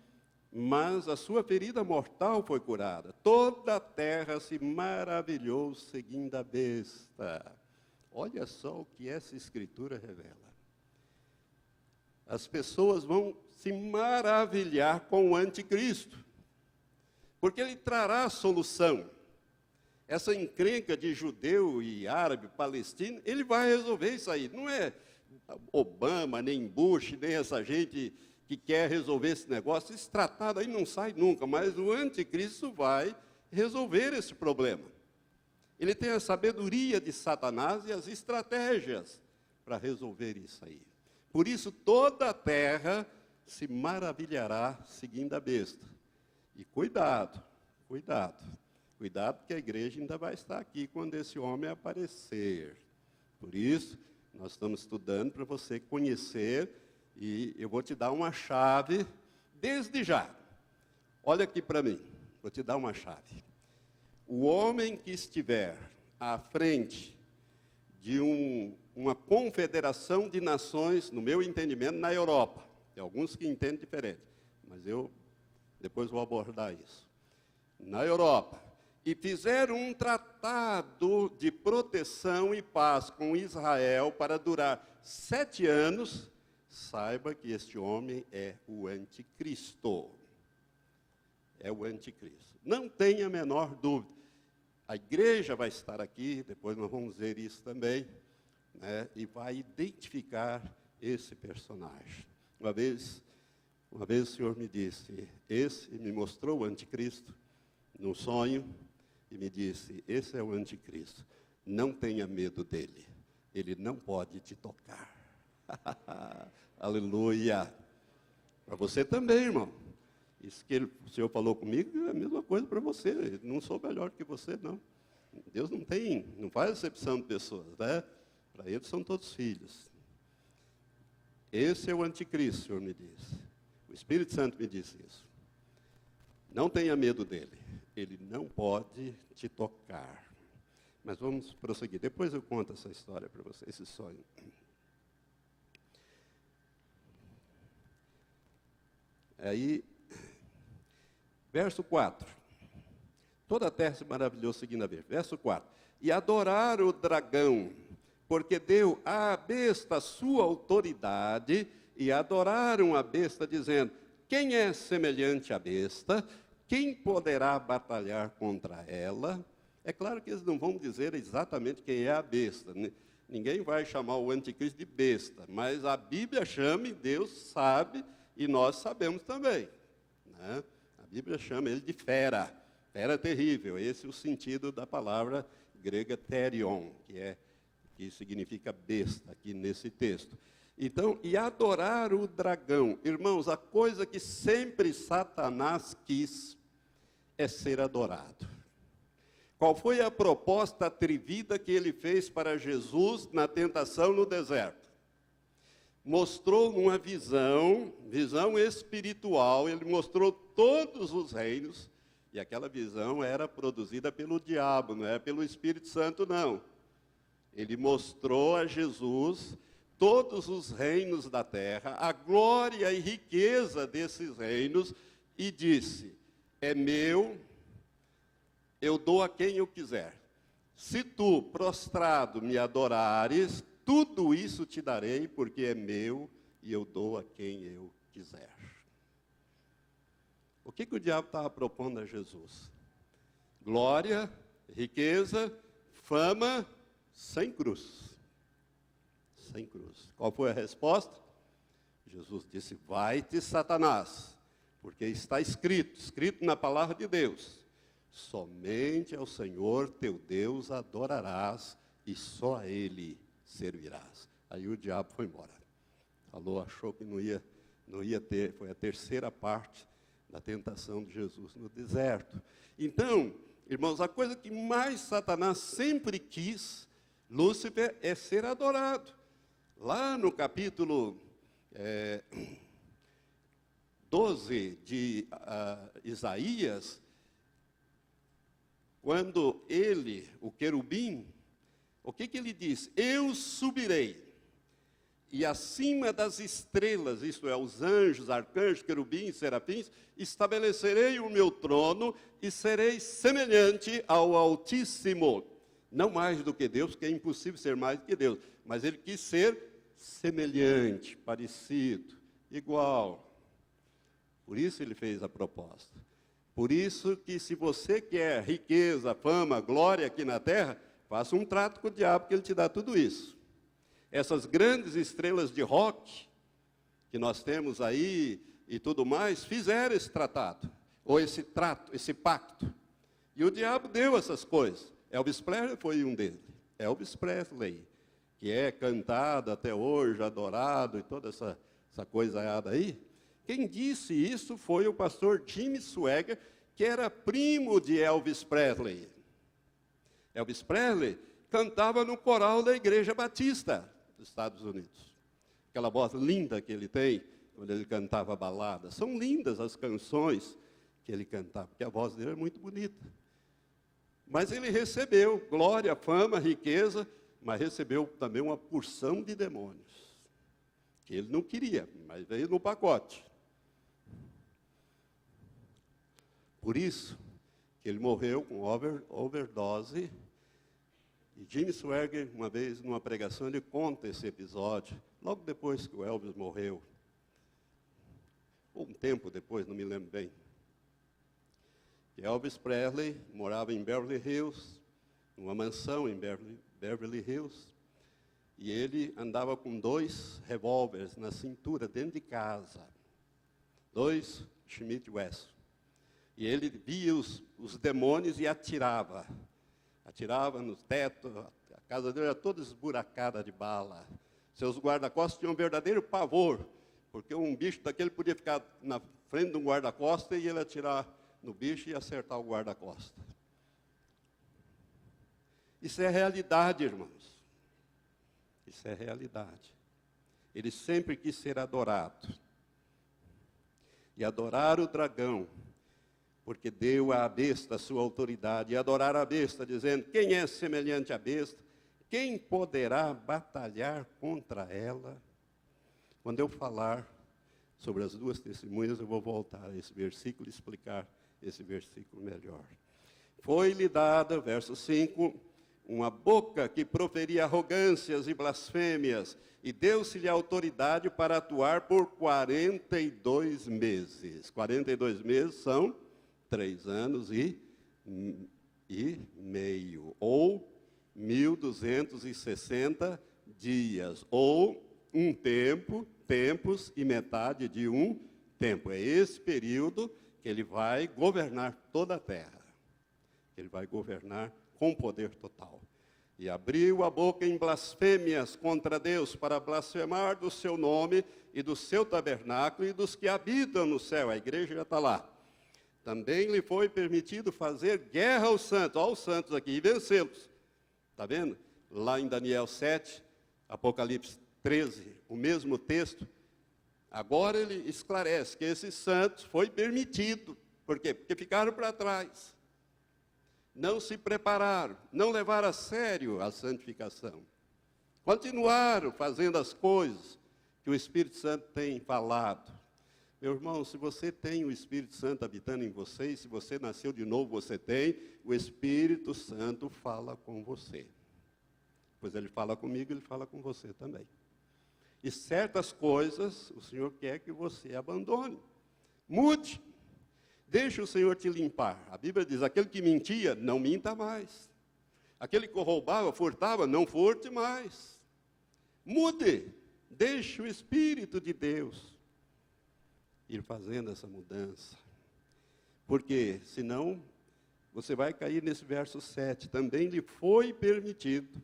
mas a sua ferida mortal foi curada. Toda a terra se maravilhou seguindo a besta. Olha só o que essa escritura revela. as pessoas vão se maravilhar com o anticristo, porque ele trará a solução. Essa encrenca de judeu e árabe, palestino, ele vai resolver isso aí. Não é Obama, nem Bush, nem essa gente que quer resolver esse negócio. Esse tratado aí não sai nunca, mas o anticristo vai resolver esse problema. Ele tem a sabedoria de Satanás e as estratégias para resolver isso aí. Por isso, toda a terra se maravilhará seguindo a besta. E cuidado, porque a igreja ainda vai estar aqui quando esse homem aparecer. Por isso, nós estamos estudando para você conhecer, e eu vou te dar uma chave desde já. Olha aqui para mim, vou te dar uma chave. O homem que estiver à frente de uma confederação de nações, no meu entendimento, na Europa. Tem alguns que entendem diferente, mas eu depois vou abordar isso. Na Europa. E fizer um tratado de proteção e paz com Israel para durar 7 anos, saiba que este homem é o anticristo. É o anticristo. Não tenha a menor dúvida. A igreja vai estar aqui, depois nós vamos ver isso também, né, e vai identificar esse personagem. Uma vez o Senhor me disse, me mostrou o anticristo num sonho, e me disse, esse é o anticristo, não tenha medo dele, ele não pode te tocar. Aleluia! Para você também, irmão. Isso que o Senhor falou comigo é a mesma coisa para você. Eu não sou melhor que você, não. Deus não faz acepção de pessoas, né? Para ele são todos filhos. Esse é o anticristo, o Senhor me disse. O Espírito Santo me disse isso. Não tenha medo dele. Ele não pode te tocar. Mas vamos prosseguir. Depois eu conto essa história para você, esse sonho. Aí, verso 4. Toda a terra se maravilhou seguindo a besta. Verso 4. E adoraram o dragão, porque deu à besta a sua autoridade, e adoraram a besta, dizendo, quem é semelhante à besta? Quem poderá batalhar contra ela? É claro que eles não vão dizer exatamente quem é a besta. Ninguém vai chamar o anticristo de besta, mas a Bíblia chama e Deus sabe, e nós sabemos também, né? A Bíblia chama ele de fera, fera terrível. Esse é o sentido da palavra grega therion, que significa besta, aqui nesse texto. Então, e adorar o dragão. Irmãos, a coisa que sempre Satanás quis é ser adorado. Qual foi a proposta atrevida que ele fez para Jesus na tentação no deserto? Mostrou uma visão espiritual, ele mostrou todos os reinos, e aquela visão era produzida pelo diabo, não é pelo Espírito Santo, não. Ele mostrou a Jesus todos os reinos da terra, a glória e riqueza desses reinos, e disse, é meu, eu dou a quem eu quiser. Se tu, prostrado, me adorares, tudo isso te darei, porque é meu, e eu dou a quem eu quiser. O que o diabo estava propondo a Jesus? Glória, riqueza, fama, sem cruz. Sem cruz. Qual foi a resposta? Jesus disse, vai-te, Satanás, porque está escrito na palavra de Deus, somente ao Senhor teu Deus adorarás, e só a Ele servirás. Aí o diabo foi embora. Falou, achou que não ia ter, foi a terceira parte da tentação de Jesus no deserto. Então, irmãos, a coisa que mais Satanás sempre quis, Lúcifer, é ser adorado. Lá no capítulo 12 de Isaías, quando ele, o querubim, o que ele diz? Eu subirei, e acima das estrelas, isto é, os anjos, arcanjos, querubins, serafins, estabelecerei o meu trono e serei semelhante ao Altíssimo. Não mais do que Deus, porque é impossível ser mais do que Deus, mas ele quis ser semelhante, parecido. igual. Por isso ele fez a proposta. Por isso que se você quer riqueza, fama, glória aqui na terra, faça um trato com o diabo que ele te dá tudo isso. Essas grandes estrelas de rock que nós temos aí e tudo mais, fizeram esse tratado, ou esse trato, esse pacto. E o diabo deu essas coisas. Elvis Presley foi um deles. Elvis Presley, que é cantado até hoje, adorado e toda essa coisaiada aí. Quem disse isso foi o pastor Jimmy Swaggart, que era primo de Elvis Presley. Elvis Presley cantava no coral da Igreja Batista dos Estados Unidos. Aquela voz linda que ele tem, quando ele cantava balada. São lindas as canções que ele cantava, porque a voz dele é muito bonita. Mas ele recebeu glória, fama, riqueza, mas recebeu também uma porção de demônios, que ele não queria, mas veio no pacote. Por isso que ele morreu com overdose. E Jimmy Swaggart, uma vez, numa pregação, ele conta esse episódio, logo depois que o Elvis morreu, ou um tempo depois, não me lembro bem. E Elvis Presley morava em Beverly Hills, numa mansão em Beverly Hills, e ele andava com 2 revólveres na cintura, dentro de casa. 2 Smith Wesson. E ele via os demônios e atirava. Atirava no teto, a casa dele era toda esburacada de bala. Seus guarda-costas tinham um verdadeiro pavor, porque um bicho daquele podia ficar na frente de um guarda-costas e ele atirar no bicho e acertar o guarda-costas. Isso é realidade, irmãos. Isso é realidade. Ele sempre quis ser adorado. E adorar o dragão, porque deu à besta a sua autoridade. E adorar a besta, dizendo, quem é semelhante à besta? Quem poderá batalhar contra ela? Quando eu falar sobre as 2 testemunhas, eu vou voltar a esse versículo e explicar esse versículo melhor. Foi-lhe dada, verso 5, uma boca que proferia arrogâncias e blasfêmias, e deu-se-lhe autoridade para atuar por 42 meses. 42 meses são 3 anos e meio, ou 1.260 dias, ou um tempo, tempos e metade de um tempo. É esse período que ele vai governar toda a terra. Ele vai governar com poder total. E abriu a boca em blasfêmias contra Deus, para blasfemar do seu nome e do seu tabernáculo e dos que habitam no céu. A igreja já está lá. Também lhe foi permitido fazer guerra aos santos aqui, e vencê-los. Está vendo? Lá em Daniel 7, Apocalipse 13, o mesmo texto. Agora ele esclarece que esses santos foi permitido. Por quê? Porque ficaram para trás. Não se prepararam, não levaram a sério a santificação. Continuaram fazendo as coisas que o Espírito Santo tem falado. Meu irmão, se você tem o Espírito Santo habitando em você, e se você nasceu de novo, você tem, o Espírito Santo fala com você. Pois ele fala comigo, ele fala com você também. E certas coisas o Senhor quer que você abandone. Mude. Deixe o Senhor te limpar. A Bíblia diz, aquele que mentia, não minta mais. Aquele que roubava, furtava, não furte mais. Mude. Deixe o Espírito de Deus ir fazendo essa mudança. Porque, senão, você vai cair nesse verso 7. Também lhe foi permitido,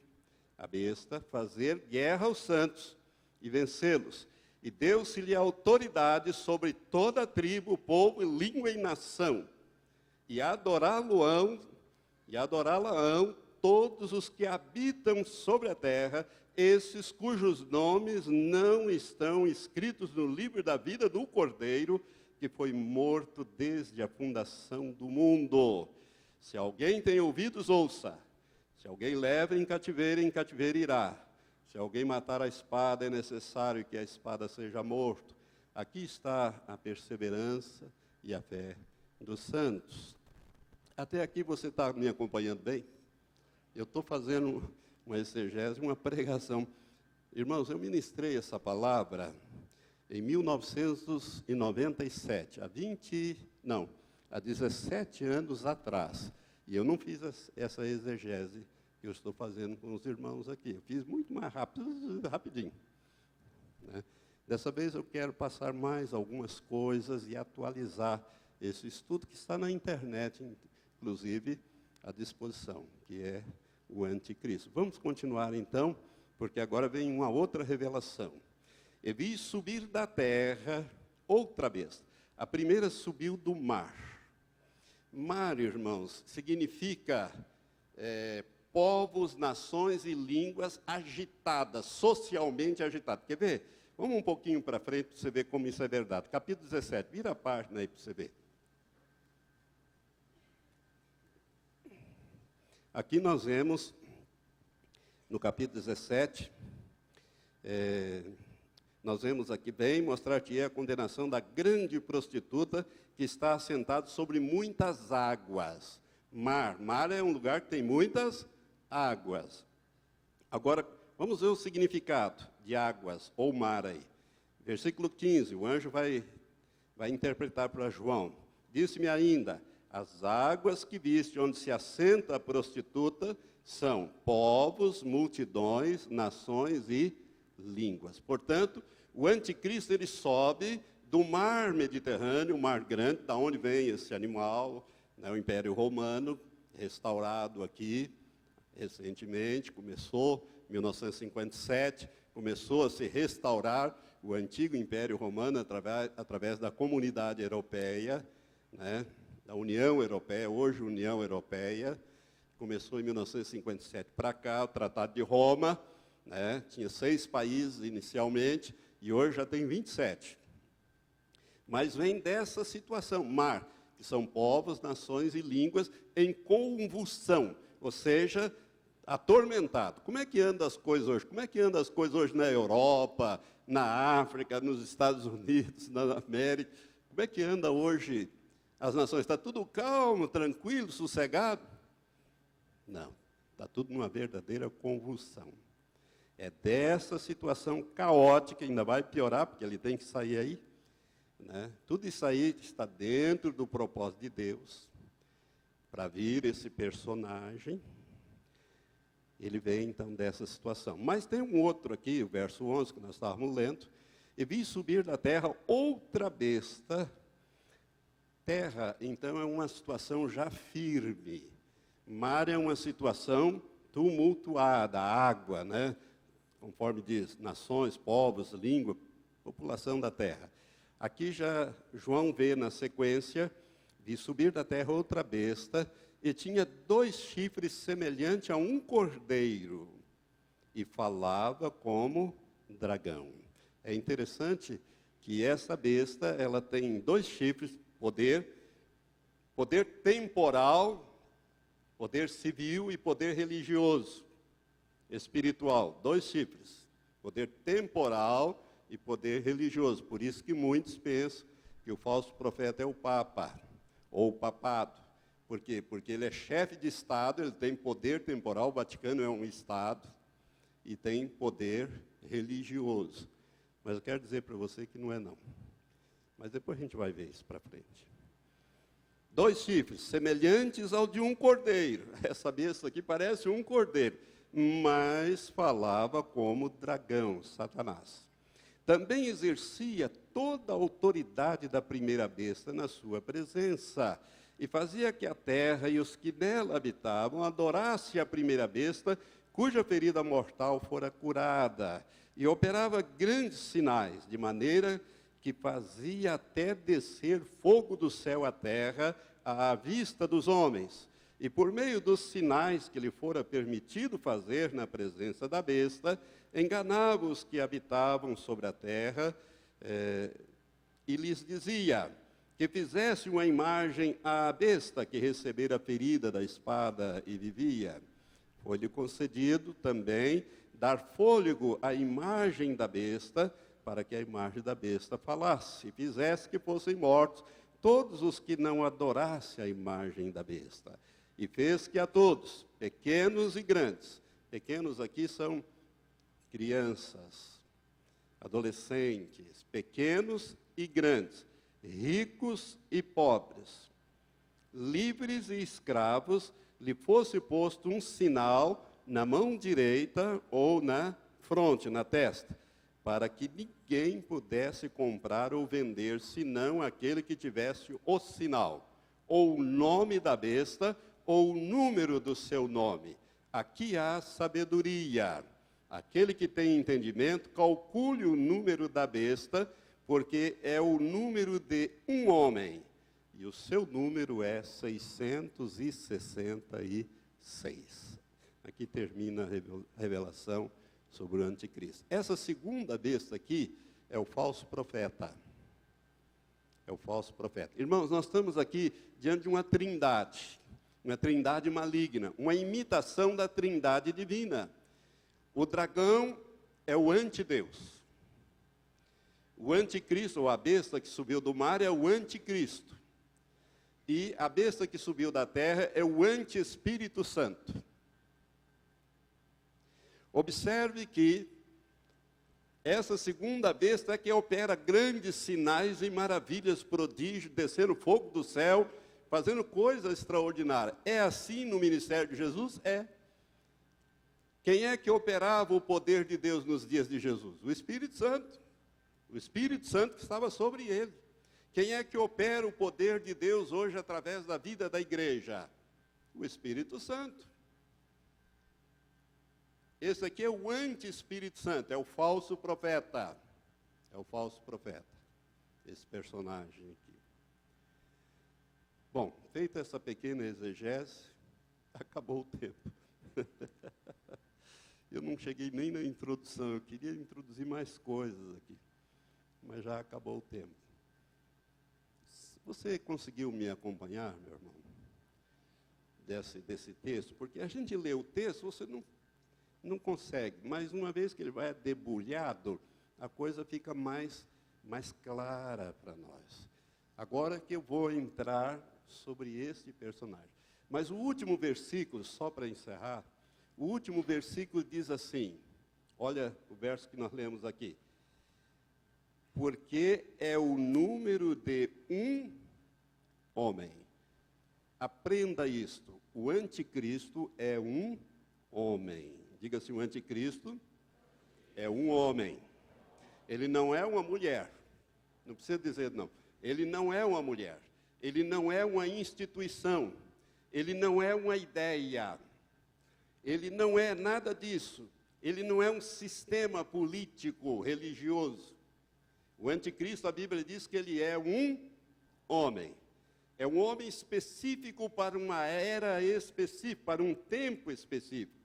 a besta, fazer guerra aos santos e vencê-los. E deu-se-lhe autoridade sobre toda a tribo, povo, língua e nação. E adorá-lo-ão todos os que habitam sobre a terra, esses cujos nomes não estão escritos no livro da vida do Cordeiro, que foi morto desde a fundação do mundo. Se alguém tem ouvidos, ouça. Se alguém leva em cativeiro irá. Se alguém matar a espada, é necessário que a espada seja morto. Aqui está a perseverança e a fé dos santos. Até aqui você está me acompanhando bem? Eu estou fazendo uma exegese, uma pregação. Irmãos, eu ministrei essa palavra, em 1997, há 17 anos atrás. E eu não fiz essa exegese que eu estou fazendo com os irmãos aqui. Eu fiz muito mais rapidinho. Né? Dessa vez eu quero passar mais algumas coisas e atualizar esse estudo que está na internet, inclusive, à disposição, que é o anticristo. Vamos continuar então, porque agora vem uma outra revelação. E vi subir da terra outra besta. A primeira subiu do mar. Mar, irmãos, significa povos, nações e línguas agitadas, socialmente agitadas. Quer ver? Vamos um pouquinho para frente para você ver como isso é verdade. Capítulo 17, vira a página aí para você ver. Aqui nós vemos, no capítulo 17, nós vemos aqui bem, mostrar-te a condenação da grande prostituta que está assentada sobre muitas águas. Mar é um lugar que tem muitas águas. Agora, vamos ver o significado de águas ou mar aí. Versículo 15, o anjo vai interpretar para João. Disse-me ainda, as águas que viste onde se assenta a prostituta são povos, multidões, nações e línguas. Portanto, o anticristo ele sobe do mar Mediterrâneo, o mar grande, da onde vem esse animal, né, o Império Romano, restaurado aqui recentemente, começou em 1957, começou a se restaurar o antigo Império Romano através da Comunidade Europeia, né, da União Europeia, hoje União Europeia. Começou em 1957 para cá, o Tratado de Roma, né, tinha 6 países inicialmente, e hoje já tem 27. Mas vem dessa situação, mar, que são povos, nações e línguas em convulsão, ou seja, atormentado. Como é que andam as coisas hoje? Como é que andam as coisas hoje na Europa, na África, nos Estados Unidos, na América? Como é que anda hoje as nações? Está tudo calmo, tranquilo, sossegado? Não, está tudo numa verdadeira convulsão. É dessa situação caótica, ainda vai piorar, porque ele tem que sair aí, né? Tudo isso aí está dentro do propósito de Deus, para vir esse personagem. Ele vem, então, dessa situação. Mas tem um outro aqui, o verso 11, que nós estávamos lendo. E vi subir da terra outra besta. Terra, então, é uma situação já firme. Mar é uma situação tumultuada, água, né? Conforme diz, nações, povos, língua, população da terra. Aqui já João vê na sequência, vi subir da terra outra besta, e tinha 2 chifres semelhantes a um cordeiro, e falava como dragão. É interessante que essa besta, ela tem 2 chifres, poder temporal, poder civil e poder religioso, espiritual. 2 chifres, poder temporal e poder religioso. Por isso que muitos pensam que o falso profeta é o Papa, ou o papado. Por quê? Porque ele é chefe de Estado, ele tem poder temporal, o Vaticano é um Estado, e tem poder religioso. Mas eu quero dizer para você que não é não. Mas depois a gente vai ver isso para frente. 2 chifres, semelhantes ao de um cordeiro. Essa besta aqui parece um cordeiro, mas falava como dragão, Satanás. Também exercia toda a autoridade da primeira besta na sua presença, e fazia que a terra e os que nela habitavam adorassem a primeira besta, cuja ferida mortal fora curada, e operava grandes sinais, de maneira que fazia até descer fogo do céu à terra, à vista dos homens. E por meio dos sinais que lhe fora permitido fazer na presença da besta, enganava os que habitavam sobre a terra, e lhes dizia que fizesse uma imagem à besta que recebera a ferida da espada e vivia. Foi-lhe concedido também dar fôlego à imagem da besta, para que a imagem da besta falasse, e fizesse que fossem mortos todos os que não adorassem a imagem da besta. E fez que a todos, pequenos e grandes, pequenos aqui são crianças, adolescentes, pequenos e grandes, ricos e pobres, livres e escravos, lhe fosse posto um sinal na mão direita ou na fronte, na testa, para que ninguém pudesse comprar ou vender, senão aquele que tivesse o sinal, ou o nome da besta, ou o número do seu nome. Aqui há sabedoria. Aquele que tem entendimento, calcule o número da besta, porque é o número de um homem, e o seu número é 666. Aqui termina a revelação sobre o anticristo. Essa segunda besta aqui é o falso profeta. É o falso profeta. Irmãos, nós estamos aqui diante de uma trindade maligna, uma imitação da trindade divina. O dragão é o antideus. O anticristo, ou a besta que subiu do mar, é o anticristo. E a besta que subiu da terra é o anti-Espírito Santo. Observe que essa segunda besta é que opera grandes sinais e maravilhas, prodígios, descendo fogo do céu, fazendo coisas extraordinárias. É assim no ministério de Jesus? É. Quem é que operava o poder de Deus nos dias de Jesus? O Espírito Santo. O Espírito Santo que estava sobre ele. Quem é que opera o poder de Deus hoje através da vida da igreja? O Espírito Santo. Esse aqui é o anti-Espírito Santo, é o falso profeta. É o falso profeta, esse personagem aqui. Bom, feita essa pequena exegese, acabou o tempo. Eu não cheguei nem na introdução, eu queria introduzir mais coisas aqui, mas já acabou o tempo. Você conseguiu me acompanhar, meu irmão, desse texto? Porque a gente lê o texto, você não consegue, mas uma vez que ele vai debulhado, a coisa fica mais clara para nós. Agora que eu vou entrar sobre este personagem. Mas o último versículo, só para encerrar, o último versículo diz assim, olha o verso que nós lemos aqui. Porque é o número de um homem. Aprenda isto, o anticristo é um homem. Diga-se, o anticristo é um homem. Ele não é uma mulher. Não precisa dizer não. Ele não é uma mulher. Ele não é uma instituição. Ele não é uma ideia. Ele não é nada disso. Ele não é um sistema político, religioso. O anticristo, a Bíblia diz que ele é um homem. É um homem específico para uma era específica, para um tempo específico.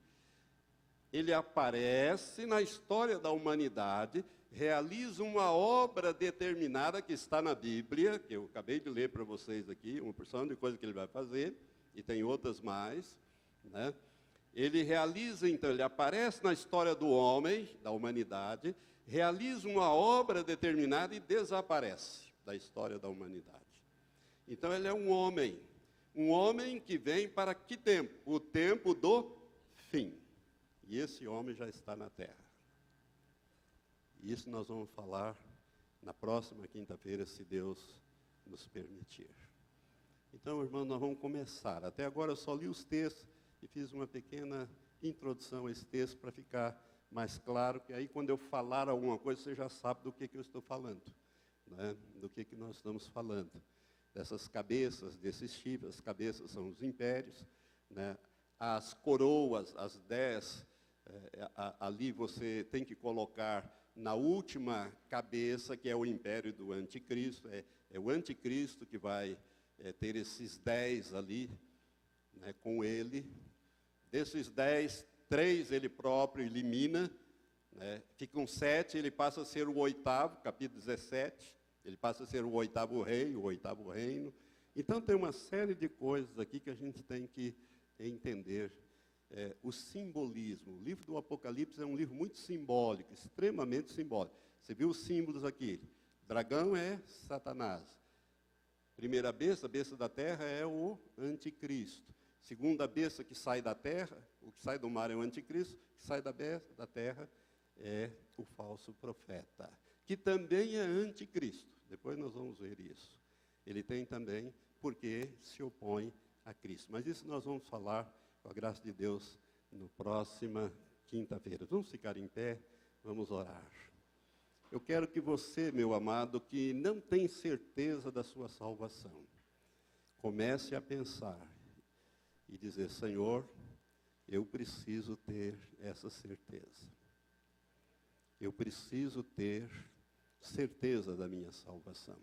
Ele aparece na história da humanidade, realiza uma obra determinada que está na Bíblia, que eu acabei de ler para vocês aqui, uma porção de coisas que ele vai fazer, e tem outras mais, né? Ele realiza, então, ele aparece na história do homem, da humanidade, realiza uma obra determinada e desaparece da história da humanidade. Então, ele é um homem que vem para que tempo? O tempo do fim. E esse homem já está na terra. E isso nós vamos falar na próxima quinta-feira, se Deus nos permitir. Então, irmãos, nós vamos começar. Até agora eu só li os textos e fiz uma pequena introdução a esse texto para ficar mais claro, que aí quando eu falar alguma coisa, você já sabe do que eu estou falando, né? Do que nós estamos falando. Dessas cabeças, desses chifres, as cabeças são os impérios, né? As coroas, as 10, ali você tem que colocar na última cabeça, que é o império do anticristo, é o anticristo que vai ter esses 10 ali, né, com ele. Desses 10, 3 ele próprio elimina, né, ficam 7, ele passa a ser o 8º, capítulo 17, ele passa a ser o 8º rei, o 8º reino. Então tem uma série de coisas aqui que a gente tem que entender. O simbolismo. O livro do Apocalipse é um livro muito simbólico, extremamente simbólico. Você viu os símbolos aqui? Dragão é Satanás. Primeira besta, a besta da terra, é o anticristo. Segunda besta que sai da terra, o que sai do mar é o anticristo, o que sai da terra é o falso profeta, que também é anticristo. Depois nós vamos ver isso. Ele tem também porque se opõe a Cristo. Mas isso nós vamos falar, com a graça de Deus, na próxima quinta-feira. Vamos ficar em pé, vamos orar. Eu quero que você, meu amado, que não tem certeza da sua salvação, comece a pensar e dizer: Senhor, eu preciso ter essa certeza. Eu preciso ter certeza da minha salvação.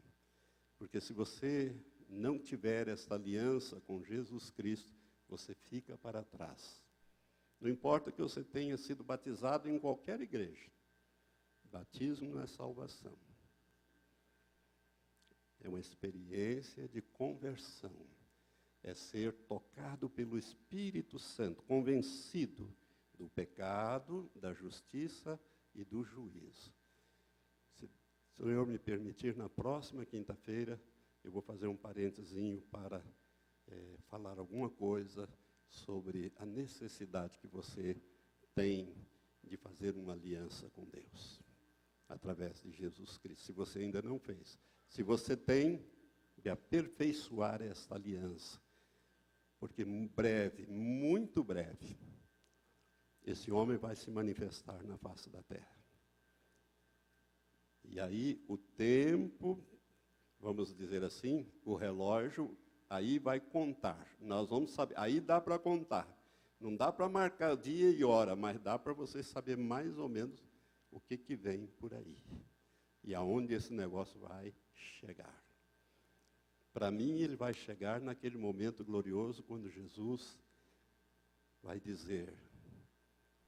Porque se você não tiver esta aliança com Jesus Cristo, você fica para trás. Não importa que você tenha sido batizado em qualquer igreja. Batismo não é salvação. É uma experiência de conversão. É ser tocado pelo Espírito Santo, convencido do pecado, da justiça e do juízo. Se o Senhor me permitir, na próxima quinta-feira, eu vou fazer um parentezinho para falar alguma coisa sobre a necessidade que você tem de fazer uma aliança com Deus, através de Jesus Cristo, se você ainda não fez. Se você tem, de aperfeiçoar esta aliança, porque breve, muito breve, esse homem vai se manifestar na face da terra. E aí o tempo, vamos dizer assim, o relógio, aí vai contar. Nós vamos saber, aí dá para contar. Não dá para marcar dia e hora, mas dá para você saber mais ou menos o que vem por aí. E aonde esse negócio vai chegar. Para mim, ele vai chegar naquele momento glorioso, quando Jesus vai dizer: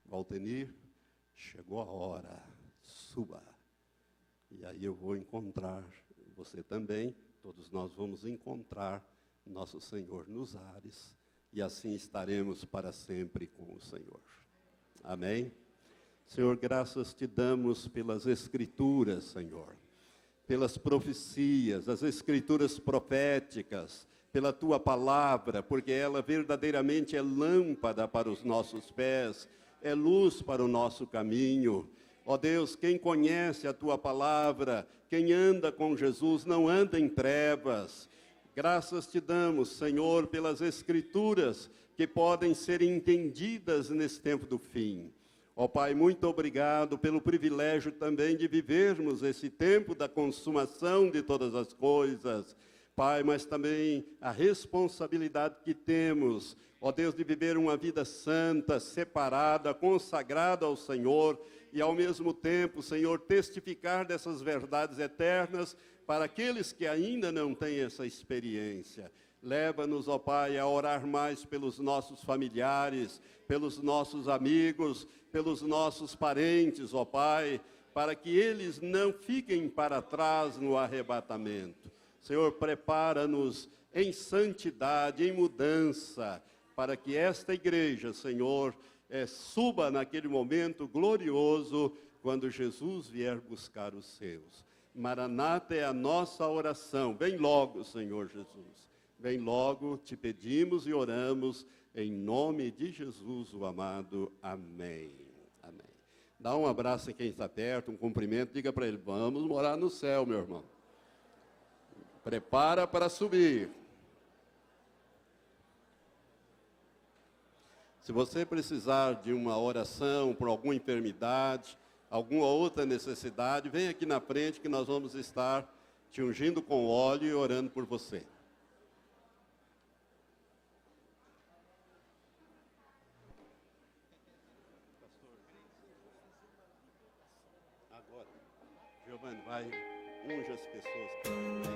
Valtenir, chegou a hora, suba. E aí eu vou encontrar você também, todos nós vamos encontrar nosso Senhor nos ares, e assim estaremos para sempre com o Senhor. Amém? Senhor, graças te damos pelas Escrituras, Senhor, pelas profecias, as Escrituras proféticas, pela Tua palavra, porque ela verdadeiramente é lâmpada para os nossos pés, é luz para o nosso caminho. Ó Deus, quem conhece a Tua palavra, quem anda com Jesus, não anda em trevas. Graças te damos, Senhor, pelas Escrituras que podem ser entendidas nesse tempo do fim. Ó Pai, muito obrigado pelo privilégio também de vivermos esse tempo da consumação de todas as coisas. Pai, mas também a responsabilidade que temos, ó Deus, de viver uma vida santa, separada, consagrada ao Senhor, e ao mesmo tempo, Senhor, testificar dessas verdades eternas para aqueles que ainda não têm essa experiência. Leva-nos, ó Pai, a orar mais pelos nossos familiares, pelos nossos amigos, pelos nossos parentes, ó Pai, para que eles não fiquem para trás no arrebatamento. Senhor, prepara-nos em santidade, em mudança, para que esta igreja, Senhor, suba naquele momento glorioso, quando Jesus vier buscar os seus. Maranata é a nossa oração. Vem logo, Senhor Jesus. Vem logo, te pedimos e oramos, em nome de Jesus, o amado. Amém. Amém. Dá um abraço em quem está perto, um cumprimento, diga para ele: vamos morar no céu, meu irmão. Prepara para subir. Se você precisar de uma oração por alguma enfermidade, alguma outra necessidade, vem aqui na frente que nós vamos estar te ungindo com óleo e orando por você. Agora, Giovanni, vai, unge as pessoas.